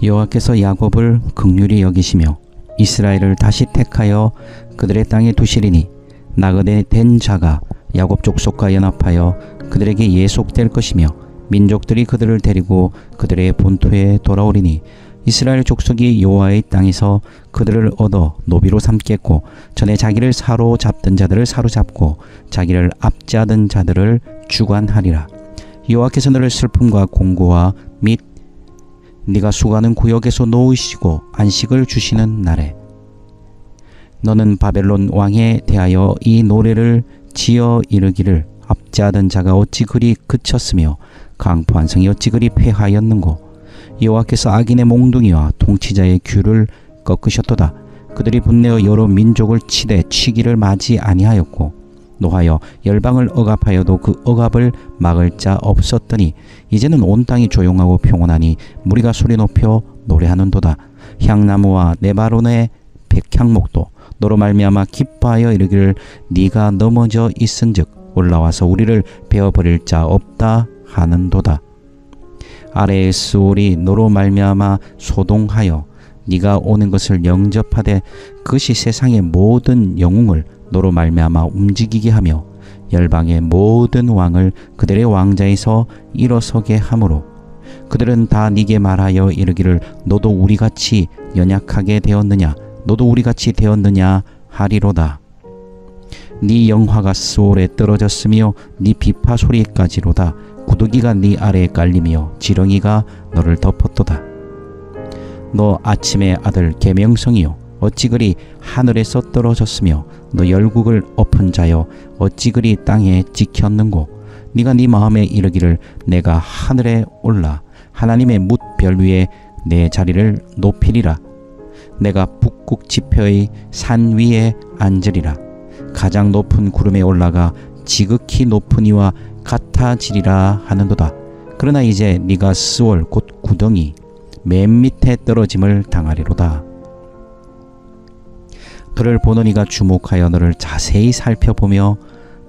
여호와께서 야곱을 긍휼히 여기시며 이스라엘을 다시 택하여 그들의 땅에 두시리니 나그네 된 자가 야곱 족속과 연합하여 그들에게 예속될 것이며 민족들이 그들을 데리고 그들의 본토에 돌아오리니 이스라엘 족속이 여호와의 땅에서 그들을 얻어 노비로 삼겠고 전에 자기를 사로잡던 자들을 사로잡고 자기를 압제하던 자들을 주관하리라. 여호와께서 너를 슬픔과 공고와 및 네가 수고하는 구역에서 놓으시고 안식을 주시는 날에 너는 바벨론 왕에 대하여 이 노래를 지어 이르기를 압제하던 자가 어찌 그리 그쳤으며 강포한 성이 어찌 그리 패하였는고. 여호와께서 악인의 몽둥이와 통치자의 귤을 꺾으셨도다. 그들이 분내어 여러 민족을 치되 치기를 마지 아니하였고 노하여 열방을 억압하여도 그 억압을 막을 자 없었더니 이제는 온 땅이 조용하고 평온하니 무리가 소리 높여 노래하는도다. 향나무와 네바론의 백향목도 너로 말미암아 기뻐하여 이르기를 네가 넘어져 있은즉 올라와서 우리를 베어버릴 자 없다 하는도다. 아래의 스올이 너로 말미암아 소동하여 네가 오는 것을 영접하되 그것이 세상의 모든 영웅을 너로 말미암아 움직이게 하며 열방의 모든 왕을 그들의 왕자에서 일어서게 하므로 그들은 다 네게 말하여 이르기를 너도 우리같이 연약하게 되었느냐 너도 우리같이 되었느냐 하리로다. 네 영화가 스올에 떨어졌으며 네 비파 소리까지로다. 구더기가 네 아래에 깔리며 지렁이가 너를 덮었도다. 너 아침의 아들 계명성이요 어찌 그리 하늘에서 떨어졌으며 너 열국을 엎은 자여 어찌 그리 땅에 찍혔는고. 네가 네 마음에 이르기를 내가 하늘에 올라 하나님의 뭇별 위에 내 자리를 높이리라. 내가 북극 지표의 산 위에 앉으리라. 가장 높은 구름에 올라가 지극히 높은 이와 같아지리라 하는도다. 그러나 이제 네가 스올 곧 구덩이 맨 밑에 떨어짐을 당하리로다. 그를 보는 이가 주목하여 너를 자세히 살펴보며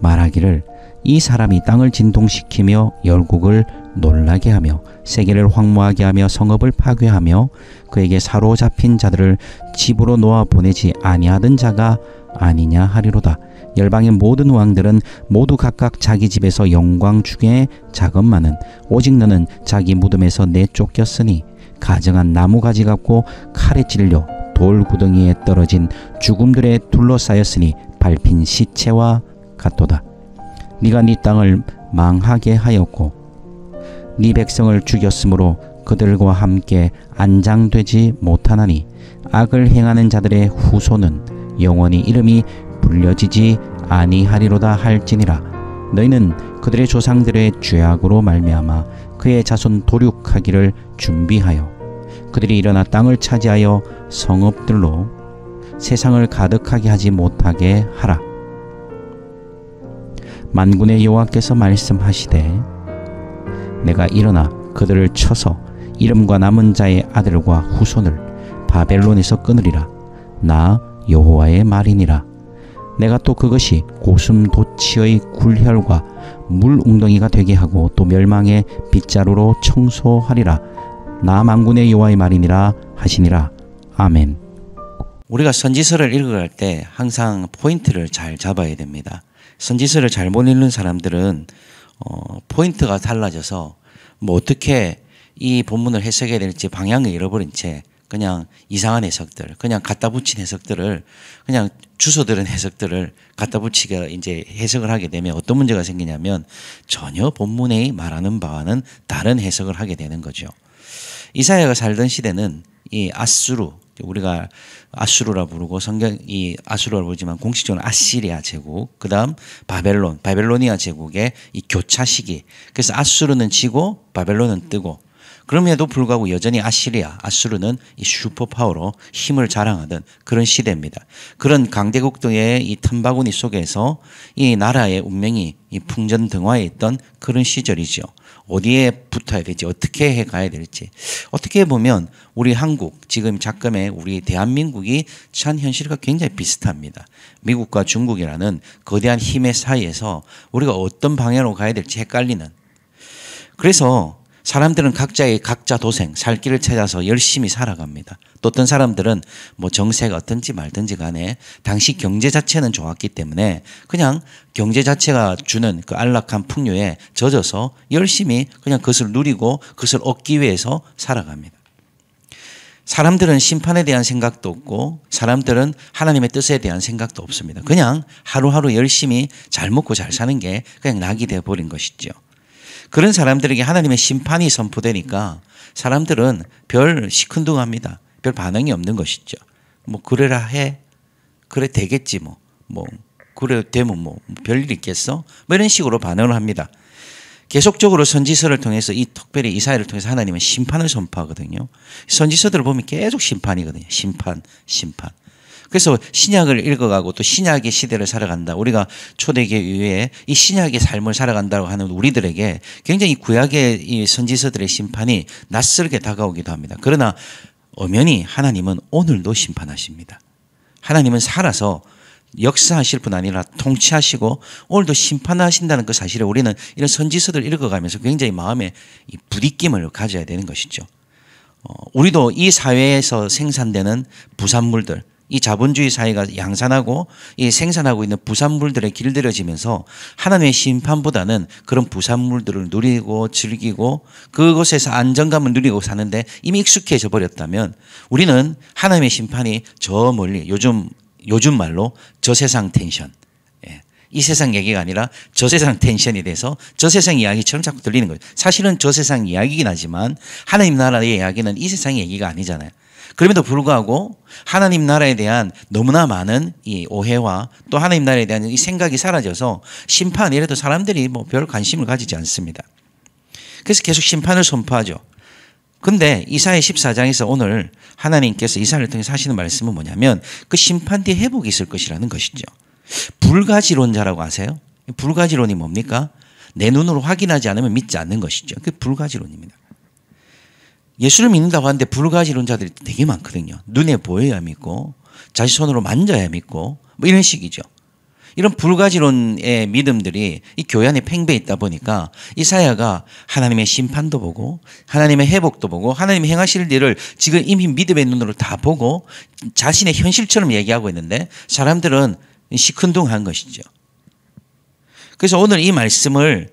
말하기를 이 사람이 땅을 진동시키며 열국을 놀라게 하며 세계를 황무하게 하며 성읍을 파괴하며 그에게 사로잡힌 자들을 집으로 놓아 보내지 아니하던 자가 아니냐 하리로다. 열방의 모든 왕들은 모두 각각 자기 집에서 영광 중에 작업만은 오직 너는 자기 무덤에서 내쫓겼으니 가정한 나무가지 같고 칼에 찔려 돌구덩이에 떨어진 죽음들에 둘러싸였으니 밟힌 시체와 같도다. 네가 네 땅을 망하게 하였고 네 백성을 죽였으므로 그들과 함께 안장되지 못하나니 악을 행하는 자들의 후손은 영원히 이름이 불려지지 아니하리로다 할지니라. 너희는 그들의 조상들의 죄악으로 말미암아 그의 자손 도륙하기를 준비하여 그들이 일어나 땅을 차지하여 성읍들로 세상을 가득하게 하지 못하게 하라. 만군의 여호와께서 말씀하시되 내가 일어나 그들을 쳐서 이름과 남은 자의 아들과 후손을 바벨론에서 끊으리라. 나 여호와의 말이니라. 내가 또 그것이 고슴도치의 굴혈과 물웅덩이가 되게 하고 또 멸망의 빗자루로 청소하리라. 나 만군의 여호와의 말이니라 하시니라. 아멘. 우리가 선지서를 읽어갈 때 항상 포인트를 잘 잡아야 됩니다. 선지서를 잘못 읽는 사람들은 포인트가 달라져서 뭐 어떻게 이 본문을 해석해야 될지 방향을 잃어버린 채 그냥 이상한 해석들, 그냥 갖다 붙인 해석들을 그냥 주워 들은 해석들을 갖다 붙이게 이제 해석을 하게 되면 어떤 문제가 생기냐면 전혀 본문에 말하는 바와는 다른 해석을 하게 되는 거죠. 이사야가 살던 시대는 이 아수르, 우리가 아수르라 부르고 성경이 아수르라 부르지만 공식적으로 아시리아 제국, 그다음 바벨로니아 제국의 이 교차 시기. 그래서 아수르는 지고 바벨론은 뜨고, 그럼에도 불구하고 여전히 아수르는 이 슈퍼파워로 힘을 자랑하던 그런 시대입니다. 그런 강대국들의 이 틈바구니 속에서 이 나라의 운명이 이 풍전등화에 있던 그런 시절이죠. 어디에 붙어야 될지, 어떻게 해 가야 될지. 어떻게 보면 우리 한국, 지금 작금의 우리 대한민국이 처한 현실과 굉장히 비슷합니다. 미국과 중국이라는 거대한 힘의 사이에서 우리가 어떤 방향으로 가야 될지 헷갈리는. 그래서 사람들은 각자의 각자 도생, 살 길을 찾아서 열심히 살아갑니다. 또 어떤 사람들은 뭐 정세가 어떤지 말든지 간에 당시 경제 자체는 좋았기 때문에 그냥 경제 자체가 주는 그 안락한 풍요에 젖어서 열심히 그냥 그것을 누리고 그것을 얻기 위해서 살아갑니다. 사람들은 심판에 대한 생각도 없고 사람들은 하나님의 뜻에 대한 생각도 없습니다. 그냥 하루하루 열심히 잘 먹고 잘 사는 게 그냥 낙이 되어버린 것이죠. 그런 사람들에게 하나님의 심판이 선포되니까 사람들은 별 시큰둥합니다. 별 반응이 없는 것이죠. 뭐 그래라 해. 그래 되겠지 뭐. 그래 되면 뭐 별일 있겠어? 뭐 이런 식으로 반응을 합니다. 계속적으로 선지서를 통해서 특별히 이사야를 통해서 하나님은 심판을 선포하거든요. 선지서들을 보면 계속 심판이거든요. 심판. 그래서 신약을 읽어가고 또 신약의 시대를 살아간다. 우리가 초대교회 이후에 이 신약의 삶을 살아간다고 하는 우리들에게 굉장히 구약의 이 선지서들의 심판이 낯설게 다가오기도 합니다. 그러나 엄연히 하나님은 오늘도 심판하십니다. 하나님은 살아서 역사하실 뿐 아니라 통치하시고 오늘도 심판하신다는 그 사실을 우리는 이런 선지서들 읽어가면서 굉장히 마음에 이 부딪힘을 가져야 되는 것이죠. 우리도 이 사회에서 생산되는 부산물들, 이 자본주의 사회가 양산하고 이 생산하고 있는 부산물들에 길들여지면서 하나님의 심판보다는 그런 부산물들을 누리고 즐기고 그곳에서 안정감을 누리고 사는데 이미 익숙해져 버렸다면 우리는 하나님의 심판이 저 멀리 요즘 말로 저세상 텐션, 이 세상 얘기가 아니라 저세상 텐션이 돼서 저세상 이야기처럼 자꾸 들리는 거예요. 사실은 저세상 이야기긴 하지만 하나님 나라의 이야기는 이 세상 얘기가 아니잖아요. 그럼에도 불구하고 하나님 나라에 대한 너무나 많은 이 오해와 또 하나님 나라에 대한 이 생각이 사라져서 심판 이래도 사람들이 뭐 별 관심을 가지지 않습니다. 그래서 계속 심판을 선포하죠. 근데 이사야 14장에서 오늘 하나님께서 이사야를 통해서 하시는 말씀은 뭐냐면 그 심판 뒤에 회복이 있을 것이라는 것이죠. 불가지론자라고 아세요? 불가지론이 뭡니까? 내 눈으로 확인하지 않으면 믿지 않는 것이죠. 그게 불가지론입니다. 예수를 믿는다고 하는데 불가지론자들이 되게 많거든요. 눈에 보여야 믿고 자기 손으로 만져야 믿고 뭐 이런 식이죠. 이런 불가지론의 믿음들이 이 교회 안에 팽배해 있다 보니까 이사야가 하나님의 심판도 보고 하나님의 회복도 보고 하나님이 행하실 일을 지금 이미 믿음의 눈으로 다 보고 자신의 현실처럼 얘기하고 있는데 사람들은 시큰둥한 것이죠. 그래서 오늘 이 말씀을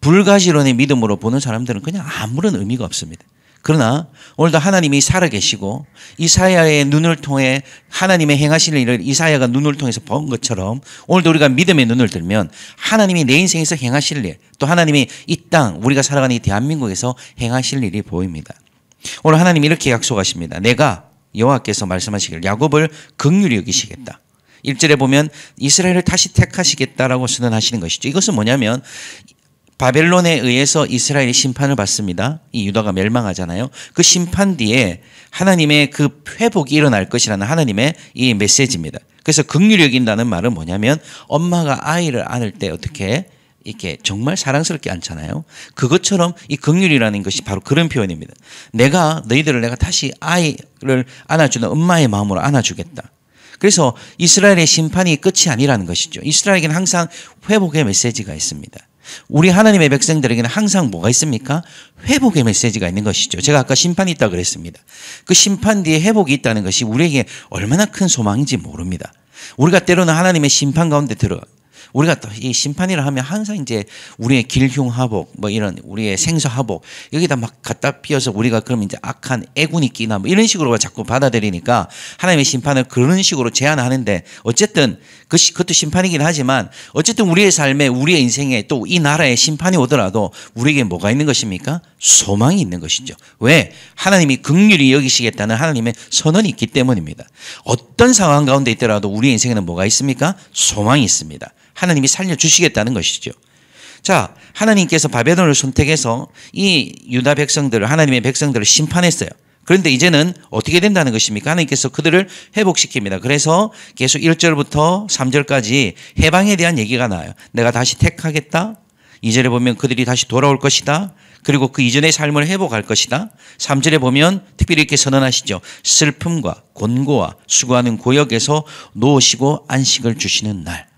불가지론의 믿음으로 보는 사람들은 그냥 아무런 의미가 없습니다. 그러나 오늘도 하나님이 살아계시고 이사야의 눈을 통해 하나님의 행하실 일을 이사야가 눈을 통해서 본 것처럼 오늘도 우리가 믿음의 눈을 들면 하나님이 내 인생에서 행하실 일, 또 하나님이 이 땅 우리가 살아가는 이 대한민국에서 행하실 일이 보입니다. 오늘 하나님이 이렇게 약속하십니다. 내가 여호와께서 말씀하시길 야곱을 긍휼히 여기시겠다. 1절에 보면 이스라엘을 다시 택하시겠다라고 선언하시는 것이죠. 이것은 뭐냐면 바벨론에 의해서 이스라엘이 심판을 받습니다. 이 유다가 멸망하잖아요. 그 심판 뒤에 하나님의 그 회복이 일어날 것이라는 하나님의 이 메시지입니다. 그래서 긍휼히 여긴다는 말은 뭐냐면 엄마가 아이를 안을 때 어떻게 이렇게 정말 사랑스럽게 안잖아요. 그것처럼 이 긍휼이라는 것이 바로 그런 표현입니다. 너희들을 내가 다시 아이를 안아주는 엄마의 마음으로 안아주겠다. 그래서 이스라엘의 심판이 끝이 아니라는 것이죠. 이스라엘에게는 항상 회복의 메시지가 있습니다. 우리 하나님의 백성들에게는 항상 뭐가 있습니까? 회복의 메시지가 있는 것이죠. 제가 아까 심판이 있다고 그랬습니다. 그 심판 뒤에 회복이 있다는 것이 우리에게 얼마나 큰 소망인지 모릅니다. 우리가 때로는 하나님의 심판 가운데 우리가 또 이 심판이라 하면 항상 이제 우리의 길흉하복 뭐 이런 우리의 생사하복 여기다 막 갖다 피워서 우리가 그럼 이제 악한 애군이 끼나 뭐 이런 식으로 자꾸 받아들이니까 하나님의 심판을 그런 식으로 제안하는데 어쨌든 그것도 심판이긴 하지만 어쨌든 우리의 삶에 우리의 인생에 또 이 나라에 심판이 오더라도 우리에게 뭐가 있는 것입니까? 소망이 있는 것이죠. 왜? 하나님이 긍휼히 여기시겠다는 하나님의 선언이 있기 때문입니다. 어떤 상황 가운데 있더라도 우리의 인생에는 뭐가 있습니까? 소망이 있습니다. 하나님이 살려주시겠다는 것이죠. 자, 하나님께서 바벨론을 선택해서 이 유다 백성들을 하나님의 백성들을 심판했어요. 그런데 이제는 어떻게 된다는 것입니까? 하나님께서 그들을 회복시킵니다. 그래서 계속 1절부터 3절까지 해방에 대한 얘기가 나와요. 내가 다시 택하겠다. 2절에 보면 그들이 다시 돌아올 것이다. 그리고 그 이전의 삶을 회복할 것이다. 3절에 보면 특별히 이렇게 선언하시죠. 슬픔과 곤고와 수고하는 고역에서 놓으시고 안식을 주시는 날.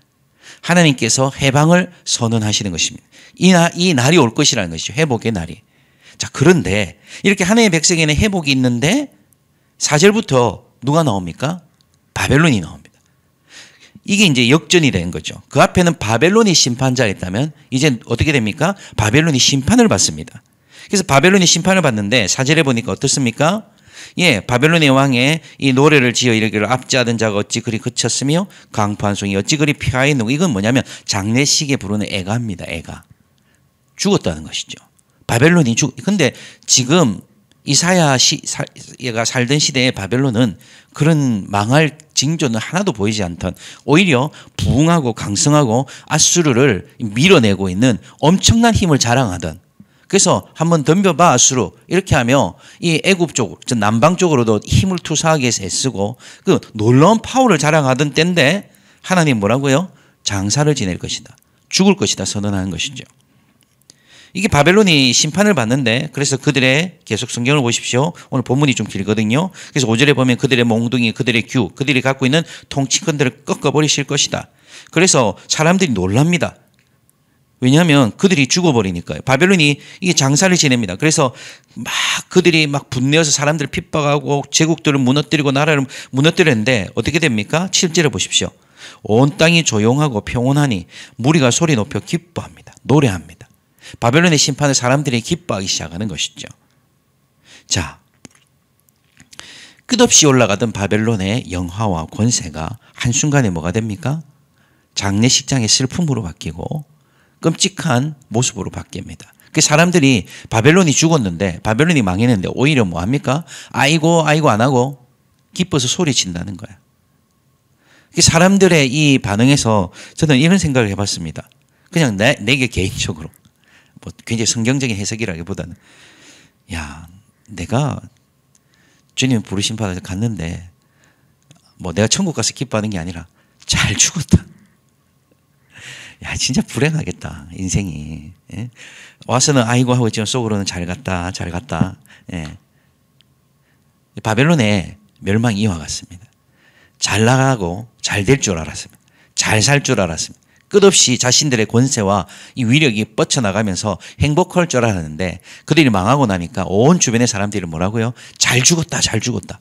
하나님께서 해방을 선언하시는 것입니다. 이 날이 올 것이라는 것이죠. 회복의 날이. 자, 그런데 이렇게 하나님의 백성에는 회복이 있는데 4절부터 누가 나옵니까? 바벨론이 나옵니다. 이게 이제 역전이 된 거죠. 그 앞에는 바벨론이 심판자였다면 이제 어떻게 됩니까? 바벨론이 심판을 받습니다. 그래서 바벨론이 심판을 받는데 4절에 보니까 어떻습니까? 예, 바벨론의 왕의 이 노래를 지어 이르기를 압제하던 자가 어찌 그리 그쳤으며 강포한 송이 어찌 그리 피하 있는고. 이건 뭐냐면 장례식에 부르는 애가입니다. 애가. 죽었다는 것이죠. 바벨론이 근데 지금 이사야가 살던 시대의 바벨론은 그런 망할 징조는 하나도 보이지 않던, 오히려 부흥하고 강성하고 아수르를 밀어내고 있는 엄청난 힘을 자랑하던, 그래서 한번 덤벼봐 아수르 이렇게 하며 이 애굽 쪽, 남방 쪽으로도 힘을 투사하게 애쓰고 그 놀라운 파워를 자랑하던 때인데 하나님 뭐라고요? 장사를 지낼 것이다, 죽을 것이다 선언하는 것이죠. 이게 바벨론이 심판을 받는데, 그래서 그들의, 계속 성경을 보십시오. 오늘 본문이 좀 길거든요. 그래서 5절에 보면 그들의 몽둥이, 그들의 규, 그들이 갖고 있는 통치권들을 꺾어버리실 것이다. 그래서 사람들이 놀랍니다. 왜냐하면 그들이 죽어버리니까요. 바벨론이 이게 장사를 지냅니다. 그래서 막 그들이 막 분내어서 사람들을 핍박하고 제국들을 무너뜨리고 나라를 무너뜨렸는데 어떻게 됩니까? 7절에 보십시오. 온 땅이 조용하고 평온하니 무리가 소리 높여 기뻐합니다. 노래합니다. 바벨론의 심판을 사람들이 기뻐하기 시작하는 것이죠. 자, 끝없이 올라가던 바벨론의 영화와 권세가 한순간에 뭐가 됩니까? 장례식장의 슬픔으로 바뀌고 끔찍한 모습으로 바뀝니다. 그 사람들이 바벨론이 죽었는데, 바벨론이 망했는데 오히려 뭐합니까? 아이고 아이고 안 하고 기뻐서 소리친다는 거야. 사람들의 이 반응에서 저는 이런 생각을 해봤습니다. 그냥 내게 개인적으로 뭐 굉장히 성경적인 해석이라기보다는, 야, 내가 주님 부르심 받아서 갔는데 뭐 내가 천국 가서 기뻐하는 게 아니라 잘 죽었다. 야, 진짜 불행하겠다 인생이. 예? 와서는 아이고 하고 있지만 속으로는 잘 갔다 잘 갔다. 예. 바벨론의 멸망이 이와 같습니다. 잘 나가고 잘 될 줄 알았습니다. 잘 살 줄 알았습니다. 끝없이 자신들의 권세와 이 위력이 뻗쳐나가면서 행복할 줄 알았는데 그들이 망하고 나니까 온 주변의 사람들이 뭐라고요? 잘 죽었다 잘 죽었다.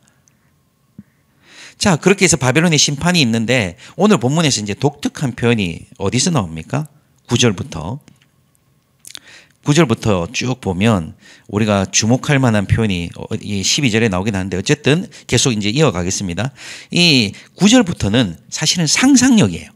자, 그렇게 해서 바벨론의 심판이 있는데 오늘 본문에서 이제 독특한 표현이 어디서 나옵니까? 9절부터 쭉 보면 우리가 주목할 만한 표현이 이 12절에 나오긴 하는데 어쨌든 계속 이제 이어가겠습니다. 이 9절부터는 사실은 상상력이에요.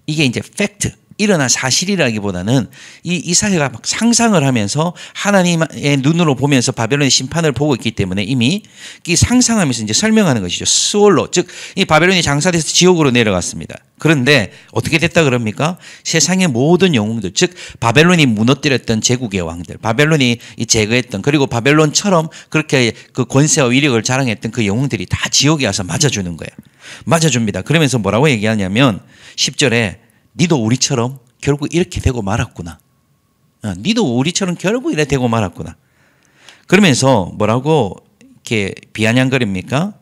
이게 이제 팩트, 일어난 사실이라기보다는 이 이사야가 막 상상을 하면서 하나님의 눈으로 보면서 바벨론의 심판을 보고 있기 때문에 이미 이 상상하면서 이제 설명하는 것이죠. 스올로, 즉 이 바벨론이 장사돼서 지옥으로 내려갔습니다. 그런데 어떻게 됐다 그럽니까? 세상의 모든 영웅들, 즉 바벨론이 무너뜨렸던 제국의 왕들, 바벨론이 제거했던, 그리고 바벨론처럼 그렇게 그 권세와 위력을 자랑했던 그 영웅들이 다 지옥에 와서 맞아주는 거예요. 맞아줍니다. 그러면서 뭐라고 얘기하냐면 10절에 니도 우리처럼 결국 이렇게 되고 말았구나. 니도 우리처럼 결국 이렇게 되고 말았구나. 그러면서 뭐라고 이렇게 비아냥거립니까?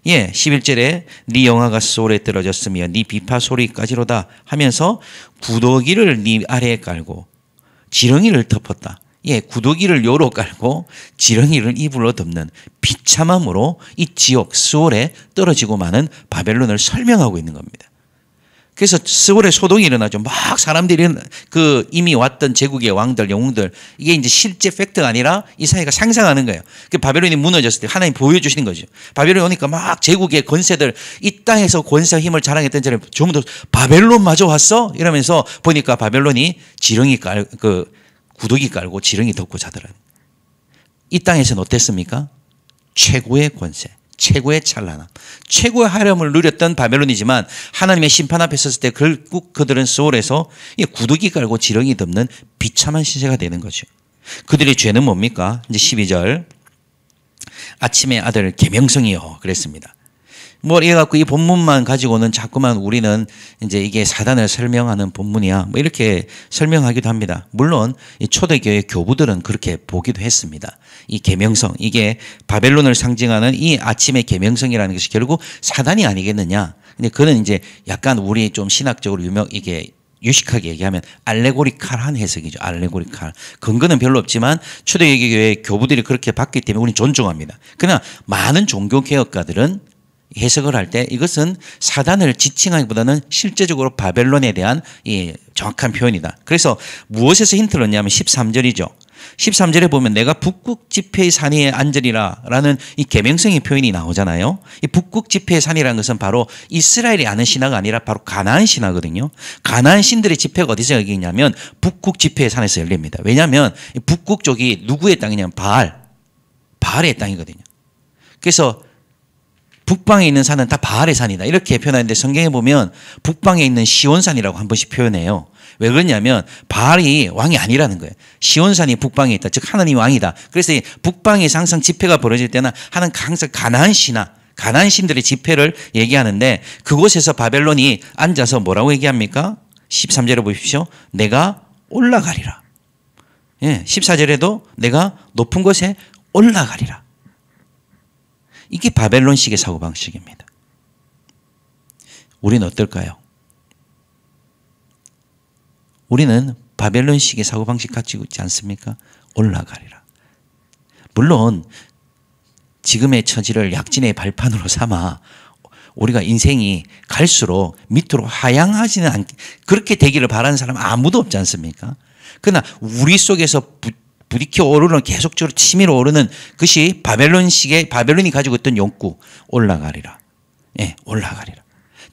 예, 11절에 네 영화가 소울에 떨어졌으며 네 비파 소리까지로다 하면서 구더기를 네 아래에 깔고 지렁이를 덮었다. 예, 구더기를 요로 깔고 지렁이를 이불로 덮는 비참함으로 이 지옥 스올에 떨어지고 마는 바벨론을 설명하고 있는 겁니다. 그래서 스올에 소동이 일어나죠. 막 사람들이 그 이미 왔던 제국의 왕들, 영웅들, 이게 이제 실제 팩트가 아니라 이사야가 상상하는 거예요. 그 바벨론이 무너졌을 때 하나님 보여주시는 거죠. 바벨론이 오니까 막 제국의 권세들, 이 땅에서 권세와 힘을 자랑했던 자를 전부 다 바벨론마저 왔어? 이러면서 보니까 바벨론이 지렁이 구더기 깔고 지렁이 덮고 자더라. 이 땅에서는 어땠습니까? 최고의 권세, 최고의 찬란함, 최고의 화려함을 누렸던 바벨론이지만 하나님의 심판 앞에 섰을 때 결국 그들은 스올에서 구더기 깔고 지렁이 덮는 비참한 신세가 되는 거죠. 그들의 죄는 뭡니까? 이제 12절 아침의 아들 계명성이요 그랬습니다. 뭐 이래갖고 이 본문만 가지고는 자꾸만 우리는 이제 이게 사단을 설명하는 본문이야 뭐 이렇게 설명하기도 합니다. 물론 이 초대교회 교부들은 그렇게 보기도 했습니다. 이 계명성, 이게 바벨론을 상징하는 이 아침의 계명성이라는 것이 결국 사단이 아니겠느냐. 근데 그는 이제 약간 우리 좀 신학적으로 이게 유식하게 얘기하면 알레고리칼한 해석이죠. 알레고리칼. 근거는 별로 없지만 초대교회 교부들이 그렇게 봤기 때문에 우리는 존중합니다. 그러나 많은 종교개혁가들은 해석을 할 때 이것은 사단을 지칭하기보다는 실제적으로 바벨론에 대한 정확한 표현이다. 그래서 무엇에서 힌트를 얻냐면 13절이죠. 13절에 보면 내가 북극 지폐의 산 위에 앉으리라 라는 이 계명성의 표현이 나오잖아요. 이 북극 지폐의 산이라는 것은 바로 이스라엘이 아는 신화가 아니라 바로 가나안 신화거든요. 가나안 신들의 지폐가 어디서 열리냐면 북극 지폐의 산에서 열립니다. 왜냐하면 북극 쪽이 누구의 땅이냐면 바알의 땅이거든요. 그래서 북방에 있는 산은 다 바알의 산이다 이렇게 표현하는데 성경에 보면 북방에 있는 시온산이라고 한 번씩 표현해요. 왜 그러냐면 바알이 왕이 아니라는 거예요. 시온산이 북방에 있다. 즉 하나님이 왕이다. 그래서 이 북방에서 항상 집회가 벌어질 때는 항상 가나안 신화, 가나안 신들의 집회를 얘기하는데 그곳에서 바벨론이 앉아서 뭐라고 얘기합니까? 13절에 보십시오. 내가 올라가리라. 14절에도 내가 높은 곳에 올라가리라. 이게 바벨론식의 사고방식입니다. 우리는 어떨까요? 우리는 바벨론식의 사고방식 가지고 있지 않습니까? 올라가리라. 물론 지금의 처지를 약진의 발판으로 삼아 우리가 인생이 갈수록 밑으로 하향하지는 않게 그렇게 되기를 바라는 사람 아무도 없지 않습니까? 그러나 우리 속에서 부딪혀 오르는 계속적으로 치밀어 오르는 것이 바벨론이 가지고 있던 욕구 올라가리라. 올라가리라.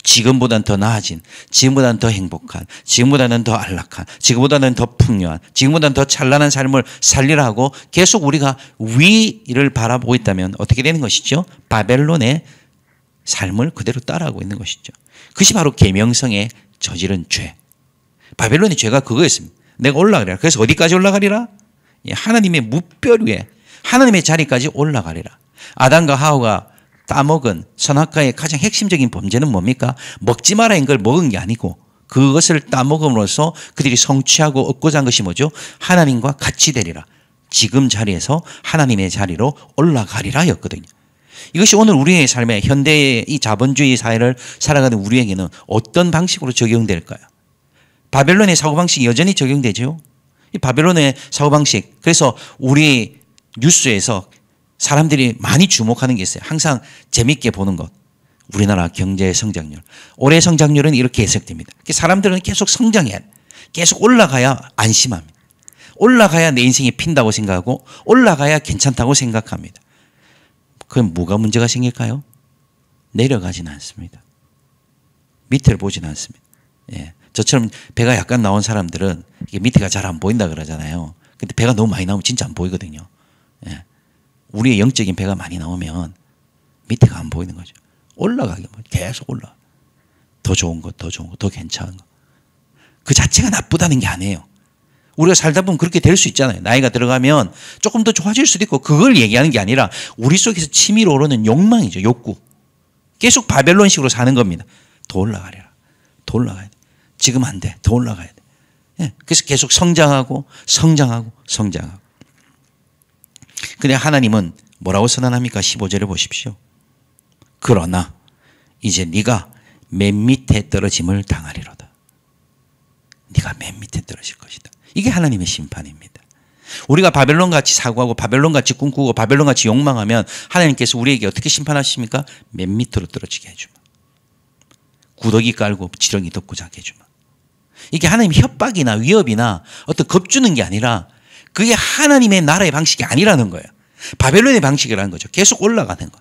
지금보다는 더 나아진, 지금보다는 더 행복한, 지금보다는 더 안락한, 지금보다는 더 풍요한, 지금보다는 더 찬란한 삶을 살리라 하고 계속 우리가 위를 바라보고 있다면 어떻게 되는 것이죠? 바벨론의 삶을 그대로 따라하고 있는 것이죠. 그것이 바로 계명성에 저지른 죄. 바벨론의 죄가 그거였습니다. 내가 올라가리라. 그래서 어디까지 올라가리라? 하나님의 무별 위에 하나님의 자리까지 올라가리라. 아담과 하와가 따먹은 선악과의 가장 핵심적인 범죄는 뭡니까? 먹지 마라인 걸 먹은 게 아니고 그것을 따먹음으로써 그들이 성취하고 얻고자 한 것이 뭐죠? 하나님과 같이 되리라. 지금 자리에서 하나님의 자리로 올라가리라 였거든요. 이것이 오늘 우리의 삶에 현대의 이 자본주의 사회를 살아가는 우리에게는 어떤 방식으로 적용될까요? 바벨론의 사고방식이 여전히 적용되죠. 이 바벨론의 사고방식. 그래서 우리 뉴스에서 사람들이 많이 주목하는 게 있어요. 항상 재밌게 보는 것. 우리나라 경제 성장률. 올해 성장률은 이렇게 해석됩니다. 사람들은 계속 성장해야 돼. 계속 올라가야 안심합니다. 올라가야 내 인생이 핀다고 생각하고 올라가야 괜찮다고 생각합니다. 그럼 뭐가 문제가 생길까요? 내려가지는 않습니다. 밑을 보지는 않습니다. 저처럼 배가 약간 나온 사람들은 이게 밑에가 잘 안 보인다 그러잖아요. 근데 배가 너무 많이 나오면 진짜 안 보이거든요. 우리의 영적인 배가 많이 나오면 밑에가 안 보이는 거죠. 올라가기 계속 올라가. 더 좋은 것, 더 좋은 것, 더 괜찮은 것. 그 자체가 나쁘다는 게 아니에요. 우리가 살다 보면 그렇게 될 수 있잖아요. 나이가 들어가면 조금 더 좋아질 수도 있고 그걸 얘기하는 게 아니라 우리 속에서 치밀어 오르는 욕망이죠. 욕구. 계속 바벨론식으로 사는 겁니다. 더 올라가려라. 더 올라가야 돼. 지금 안 돼. 더 올라가야 돼. 그래서 계속 성장하고 성장하고 성장하고. 근데 하나님은 뭐라고 선언합니까? 15절에 보십시오. 그러나 이제 네가 맨 밑에 떨어짐을 당하리로다. 네가 맨 밑에 떨어질 것이다. 이게 하나님의 심판입니다. 우리가 바벨론같이 사고하고 바벨론같이 꿈꾸고 바벨론같이 욕망하면 하나님께서 우리에게 어떻게 심판하십니까? 맨 밑으로 떨어지게 해주마. 구더기 깔고 지렁이 덮고 자게 해주마. 이게 하나님의 협박이나 위협이나 어떤 겁주는 게 아니라 그게 하나님의 나라의 방식이 아니라는 거예요. 바벨론의 방식이라는 거죠. 계속 올라가는 거.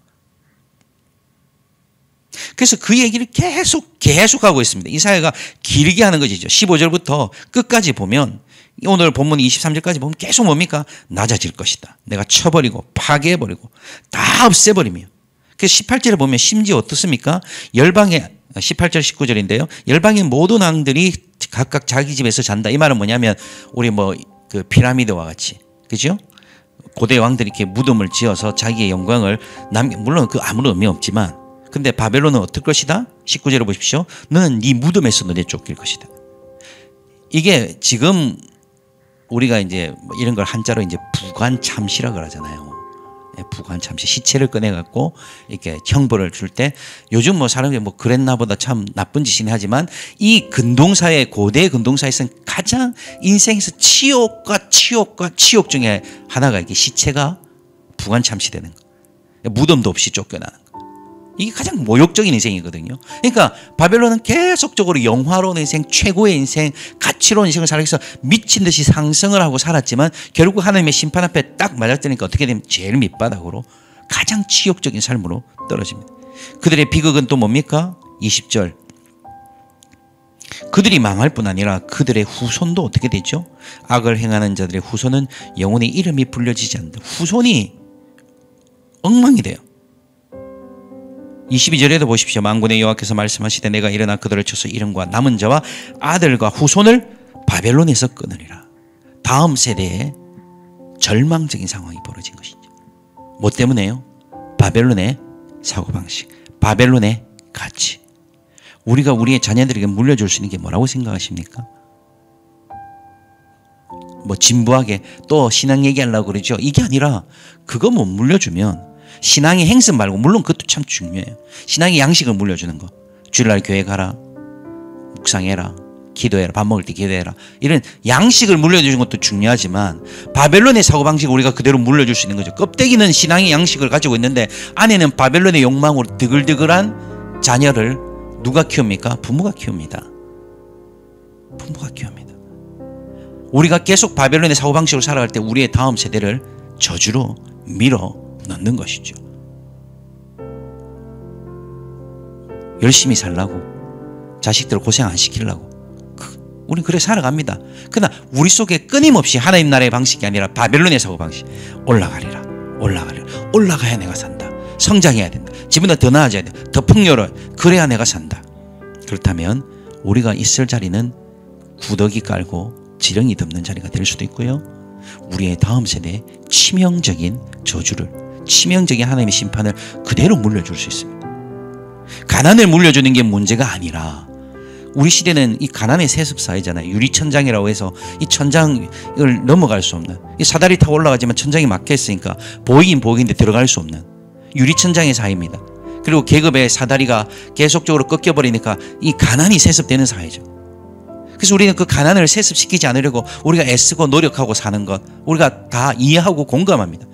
그래서 그 얘기를 계속하고 있습니다. 이사야가 길게 하는 것이죠. 15절부터 끝까지 보면 오늘 본문 23절까지 보면 계속 뭡니까? 낮아질 것이다. 내가 쳐버리고 파괴해버리고 다 없애버리며. 그래서 18절에 보면 심지어 어떻습니까? 열방의 18절 19절인데요. 열방의 모든 왕들이 각각 자기 집에서 잔다. 이 말은 뭐냐면 우리 그 피라미드와 같이, 그죠? 고대 왕들이 이렇게 무덤을 지어서 자기의 영광을 물론 그 아무런 의미 없지만, 근데 바벨론은 어떨 것이다? 19절에 보십시오. 너는 네 무덤에서 너네 쫓길 것이다. 이게 지금 우리가 이제 이런 걸 한자로 이제 부관참시라고 하잖아요. 부관참시, 시체를 꺼내갖고 이렇게 형벌을 줄 때, 요즘 뭐 사람들이 뭐 그랬나 보다 참 나쁜 짓이네 하지만, 이 근동사회, 고대 근동사에서는 가장 인생에서 치욕과 치욕 중에 하나가 이게 시체가 부관참시되는 거, 무덤도 없이 쫓겨나는 거. 이게 가장 모욕적인 인생이거든요. 그러니까 바벨론은 계속적으로 영화로운 인생, 최고의 인생, 가치로운 인생을 살아서 미친 듯이 상승을 하고 살았지만, 결국 하나님의 심판 앞에 딱 맞아뜨리니까 어떻게 되면 제일 밑바닥으로 가장 치욕적인 삶으로 떨어집니다. 그들의 비극은 또 뭡니까? 20절. 그들이 망할 뿐 아니라 그들의 후손도 어떻게 되죠? 악을 행하는 자들의 후손은 영원히 이름이 불려지지 않는다. 후손이 엉망이 돼요. 22절에도 보십시오. 만군의 여호와께서 말씀하시되 내가 일어나 그들을 쳐서 이름과 남은 자와 아들과 후손을 바벨론에서 끊으리라. 다음 세대에 절망적인 상황이 벌어진 것이죠. 뭐 때문에요? 바벨론의 사고방식, 바벨론의 가치. 우리가 우리의 자녀들에게 물려줄 수 있는 게 뭐라고 생각하십니까? 뭐 진부하게 또 신앙 얘기하려고 그러죠. 이게 아니라 그거 못 물려주면 신앙의 행습 말고, 물론 그것도 참 중요해요. 신앙의 양식을 물려주는 거. 주일날 교회 가라, 묵상해라, 기도해라, 밥 먹을 때 기도해라, 이런 양식을 물려주는 것도 중요하지만, 바벨론의 사고방식을 우리가 그대로 물려줄 수 있는 거죠. 껍데기는 신앙의 양식을 가지고 있는데 안에는 바벨론의 욕망으로 드글드글한 자녀를 누가 키웁니까? 부모가 키웁니다. 부모가 키웁니다. 우리가 계속 바벨론의 사고방식으로 살아갈 때 우리의 다음 세대를 저주로 밀어 넣는 것이죠. 열심히 살라고, 자식들을 고생 안 시키려고 우린 그래 살아갑니다. 그러나 우리 속에 끊임없이 하나님 나라의 방식이 아니라 바벨론의 사고방식. 올라가리라, 올라가야 내가 산다, 성장해야 된다, 집보다 더 나아져야 된다, 더 풍요로워, 그래야 내가 산다. 그렇다면 우리가 있을 자리는 구더기 깔고 지렁이 덮는 자리가 될 수도 있고요, 우리의 다음 세대에 치명적인 저주를, 치명적인 하나님의 심판을 그대로 물려줄 수 있습니다. 가난을 물려주는 게 문제가 아니라, 우리 시대는 이 가난의 세습사회잖아요. 유리천장이라고 해서 이 천장을 넘어갈 수 없는, 이 사다리 타고 올라가지만 천장이 막혀있으니까 보이긴 보이는데 들어갈 수 없는 유리천장의 사회입니다. 그리고 계급의 사다리가 계속적으로 꺾여버리니까 이 가난이 세습되는 사회죠. 그래서 우리는 그 가난을 세습시키지 않으려고 우리가 애쓰고 노력하고 사는 것, 우리가 다 이해하고 공감합니다.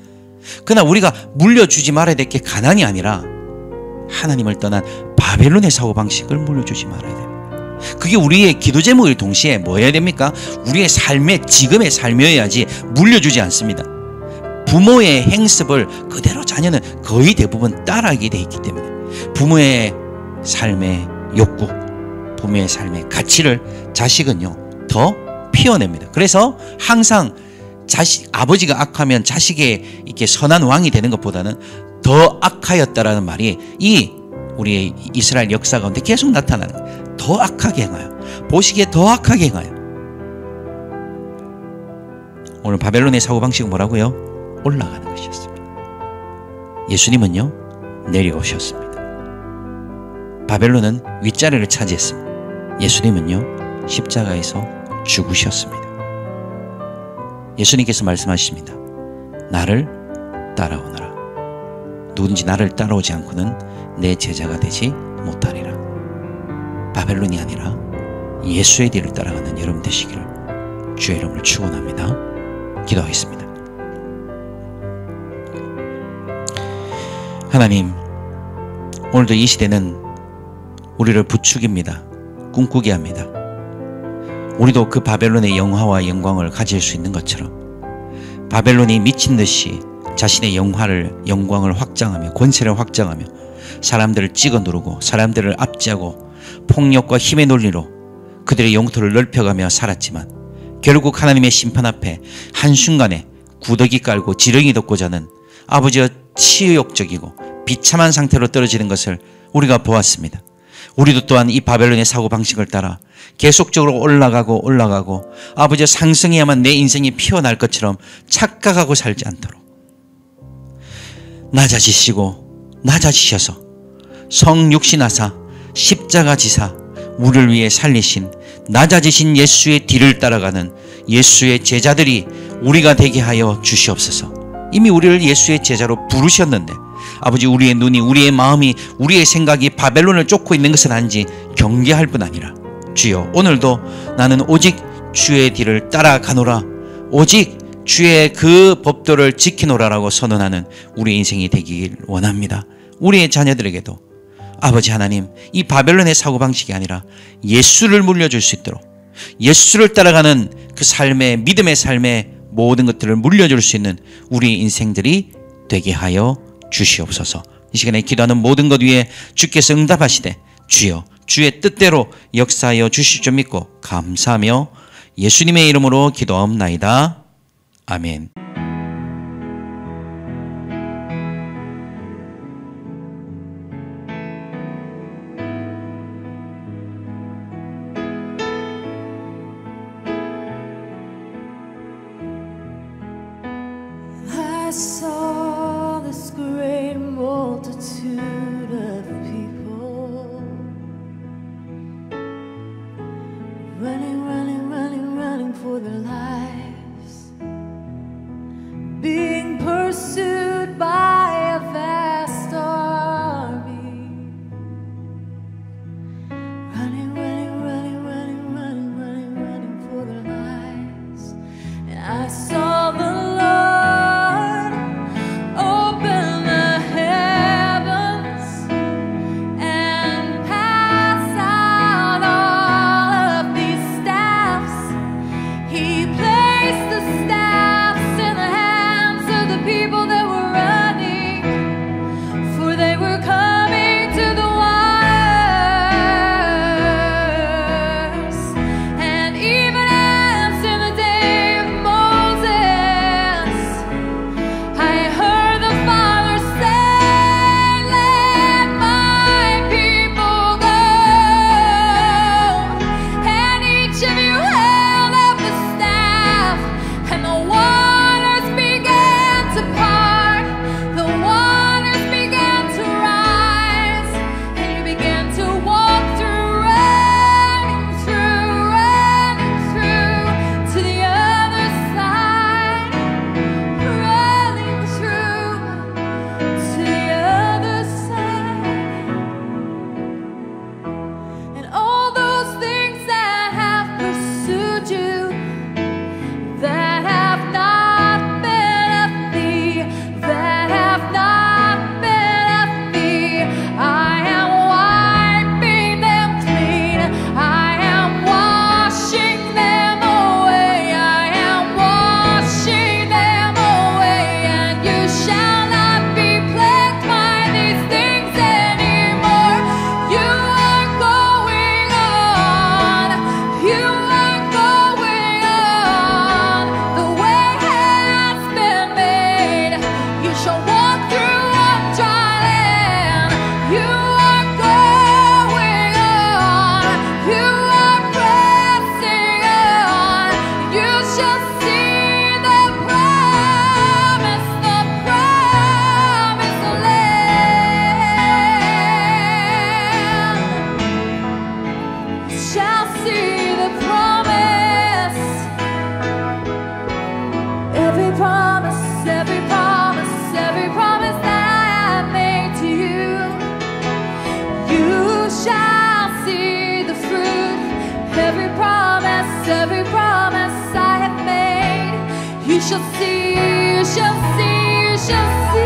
그러나 우리가 물려주지 말아야 될 게 가난이 아니라 하나님을 떠난 바벨론의 사고방식을 물려주지 말아야 됩니다. 그게 우리의 기도 제목일 동시에 뭐 해야 됩니까? 우리의 삶의, 지금의 삶이어야지 물려주지 않습니다. 부모의 행습을 그대로 자녀는 거의 대부분 따라하게 돼 있기 때문에 부모의 삶의 욕구, 부모의 삶의 가치를 자식은요 더 피워냅니다. 그래서 항상 아버지가 악하면 자식의 이렇게 선한 왕이 되는 것보다는 더 악하였다라는 말이 이 우리의 이스라엘 역사 가운데 계속 나타나는 거예요. 더 악하게 행하여, 보시기에 더 악하게 행하여. 오늘 바벨론의 사고방식은 뭐라고요? 올라가는 것이었습니다. 예수님은요 내려오셨습니다. 바벨론은 윗자리를 차지했습니다. 예수님은요 십자가에서 죽으셨습니다. 예수님께서 말씀하십니다. 나를 따라오너라. 누군지 나를 따라오지 않고는 내 제자가 되지 못하리라. 바벨론이 아니라 예수의 뒤를 따라가는 여러분 되시기를 주의 이름으로 축원합니다. 기도하겠습니다. 하나님, 오늘도 이 시대는 우리를 부추깁니다. 꿈꾸게 합니다. 우리도 그 바벨론의 영화와 영광을 가질 수 있는 것처럼 바벨론이 미친 듯이 자신의 영광을 확장하며 권세를 확장하며 사람들을 찍어 누르고 사람들을 압제하고 폭력과 힘의 논리로 그들의 영토를 넓혀가며 살았지만 결국 하나님의 심판 앞에 한순간에 구더기 깔고 지렁이 덮고자 하는 아버지의 치욕적이고 비참한 상태로 떨어지는 것을 우리가 보았습니다. 우리도 또한 이 바벨론의 사고방식을 따라 계속적으로 올라가고 아버지의 상승해야만 내 인생이 피어날 것처럼 착각하고 살지 않도록 낮아지셔서 성육신하사 십자가 지사 우리를 위해 살리신 낮아지신 예수의 뒤를 따라가는 예수의 제자들이 우리가 되게 하여 주시옵소서. 이미 우리를 예수의 제자로 부르셨는데 아버지, 우리의 눈이, 우리의 마음이, 우리의 생각이 바벨론을 쫓고 있는 것은 아닌지 경계할 뿐 아니라 주여, 오늘도 나는 오직 주의 뒤를 따라가노라, 오직 주의 그 법도를 지키노라라고 선언하는 우리 인생이 되길 원합니다. 우리의 자녀들에게도 아버지 하나님, 이 바벨론의 사고방식이 아니라 예수를 물려줄 수 있도록, 예수를 따라가는 그 삶의, 믿음의 삶의 모든 것들을 물려줄 수 있는 우리 인생들이 되게 하여 주시옵소서. 이 시간에 기도하는 모든 것 위에 주께서 응답하시되 주여, 주의 뜻대로 역사하여 주실 줄 믿고 감사하며 예수님의 이름으로 기도하옵나이다. 아멘. I saw this great multitude of people running, running, running, running for their lives, being pursued by a vast army, running, running, running, running, running, running, running for their lives. And I saw the Lord open the heavens and pass out all of these staffs. He placed the staffs in the hands of the people that were running, for they were coming to the waters. And even as in the day of Moses, I heard the Father say, "Let my people go." And each of you held up the staff, and the waters began to part, the waters began to rise, and you began to walk through, running through to the other side, running through to the other side. And all those things that have pursued you, that have not been of me, that have not been of me, I am wiping them clean, I am washing them away, I am washing them away, and you shall not be plagued by these things anymore. You are going on, you are going on, the way has been made, you shall walk through on dry land. You are going on, you are pressing on, you shall see the promised land. You shall see the promise. Every promise, every promise, every promise that I have made to you, you shall see the fruit. Every promise I have made, you shall see, you shall see, you shall see.